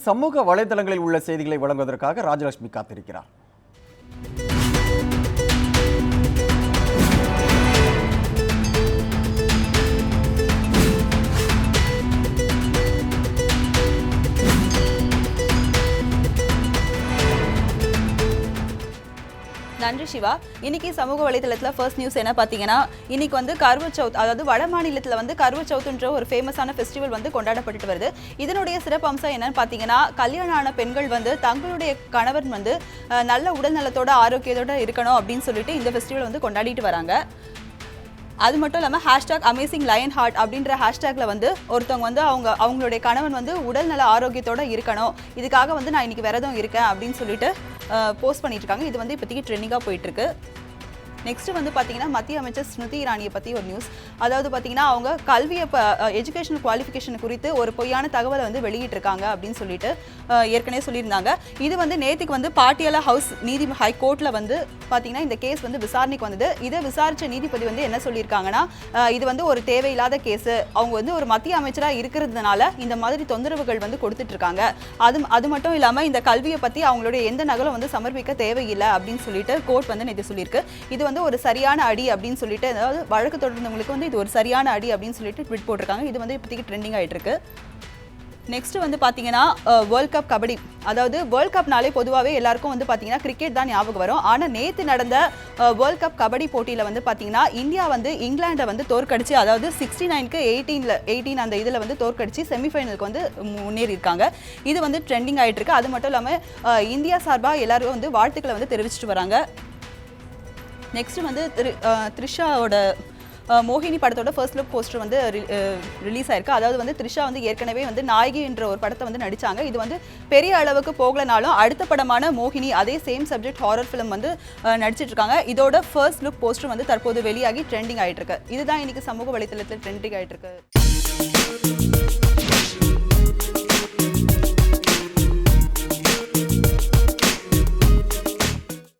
சமூக வலைதளங்களில் உள்ள செய்திகளை வழங்குவதற்காக ராஜலட்சுமி காத்திருக்கிறார். நன்றி சிவா. இன்னைக்கு சமூக வலைதளத்தில் ஃபர்ஸ்ட் நியூஸ் என்ன பார்த்தீங்கன்னா, இன்னைக்கு வந்து கர்வ சௌத், அதாவது வட மாநிலத்தில் வந்து கர்வ சௌத்ன்ற ஒரு ஃபேமஸான ஃபெஸ்டிவல் வந்து கொண்டாடப்பட்டு வருது. இதனுடைய சிறப்பு அம்சம் என்னன்னு பார்த்தீங்கன்னா, கல்யாணம் ஆன பெண்கள் வந்து தங்களுடைய கணவன் வந்து நல்ல உடல் நலத்தோட ஆரோக்கியத்தோட இருக்கணும் அப்படின்னு சொல்லிட்டு இந்த ஃபெஸ்டிவல் வந்து கொண்டாடிட்டு வராங்க. அது மட்டும் இல்லாமல் #Amazing Lion Heart அப்படின்ற ஹேஷ்டேக்கில் வந்து ஒருத்தவங்க வந்து அவங்களுடைய கணவன் வந்து உடல் நல ஆரோக்கியத்தோடு இருக்கணும், இதுக்காக வந்து நான் இன்னைக்கு விரதம் இருக்கேன் அப்படின்னு சொல்லிட்டு போஸ்ட் பண்ணிட்டு இருக்காங்க. இது வந்து இப்போதைக்கு ட்ரெண்டிங்காக போயிட்டுருக்கு. நெக்ஸ்ட் வந்து பார்த்தீங்கன்னா, மத்திய அமைச்சர் ஸ்மிருதி இரானியை பற்றி ஒரு நியூஸ். அதாவது பார்த்தீங்கன்னா, அவங்க கல்வியை எஜுகேஷனல் குவாலிஃபிகேஷன் குறித்து ஒரு பொய்யான தகவலை வந்து வெளியிட்டிருக்காங்க அப்படின்னு சொல்லிட்டு ஏற்கனவே சொல்லியிருந்தாங்க. இது வந்து நேற்றுக்கு வந்து பாட்டியாலா ஹவுஸ் ஹைகோர்ட்டில் வந்து பார்த்தீங்கன்னா இந்த கேஸ் வந்து விசாரணைக்கு வந்தது. இதை விசாரித்த நீதிபதி வந்து என்ன சொல்லியிருக்காங்கன்னா, இது வந்து ஒரு தேவையில்லாத கேஸு, அவங்க வந்து ஒரு மத்திய அமைச்சராக இருக்கிறதுனால இந்த மாதிரி தொந்தரவுகள் வந்து கொடுத்துட்ருக்காங்க. அது மட்டும் இல்லாமல் இந்த கல்வியை பற்றி அவங்களுடைய எந்த நகலும் வந்து சமர்ப்பிக்க தேவையில்லை அப்படின்னு சொல்லிட்டு கோர்ட் வந்து நேற்று சொல்லியிருக்கு. இது வந்து ஒரு சரியான அடி அப்படின்னு சொல்லிட்டு, அதாவது வழக்கு தொடர்ந்தவங்களுக்கு வந்து இது ஒரு சரியான அடி அப்படின்னு சொல்லிட்டு ட்வீட் போட்டிருக்காங்க. இது வந்து இப்போதைக்கு ட்ரெண்டிங் ஆகிட்டு இருக்கு. நெக்ஸ்ட் வந்து பார்த்தீங்கன்னா, வேர்ல்ட் கப் கபடி. அதாவது வேர்ல்ட் கப்னாலே பொதுவாகவே எல்லாருக்கும் வந்து பார்த்தீங்கன்னா கிரிக்கெட் தான் ஞாபகம் வரும். ஆனால் நேற்று நடந்த வேர்ல்ட் கப் கபடி போட்டியில் வந்து பார்த்தீங்கன்னா, இந்தியா வந்து இங்கிலாண்டை வந்து தோற்கடிச்சு, அதாவது 69க்கு 18 அந்த இதில் வந்து தோற்கடிச்சு செமிஃபைனலுக்கு வந்து முன்னேறியிருக்காங்க. இது வந்து ட்ரெண்டிங் ஆகிட்டு இருக்கு. அது மட்டும் இல்லாமல் இந்தியா சார்பாக எல்லாரும் வந்து வாழ்த்துக்களை வந்து தெரிவிச்சிட்டு வராங்க. நெக்ஸ்ட் வந்து த்ரிஷாவோட மோகினி படத்தோட ஃபர்ஸ்ட் லுக் போஸ்டர் வந்து ரிலீஸ் ஆயிருக்கு. அதாவது வந்து த்ரிஷா வந்து ஏற்கனவே வந்து நாயகி என்ற ஒரு படத்தை வந்து நடித்தாங்க. இது வந்து பெரிய அளவுக்கு போகலனாலும் அடுத்த படமான மோகினி அதே சேம் சப்ஜெக்ட் ஹாரர் ஃபிலிம் வந்து நடிச்சிட்டு இருக்காங்க. இதோட ஃபர்ஸ்ட் லுக் போஸ்டர் வந்து தற்போது வெளியாகி ட்ரெண்டிங் ஆகிட்டு இருக்கு. இதுதான் இன்னைக்கு சமூக வலைத்தளத்தில் ட்ரெண்டிங் ஆகிட்டு இருக்கு.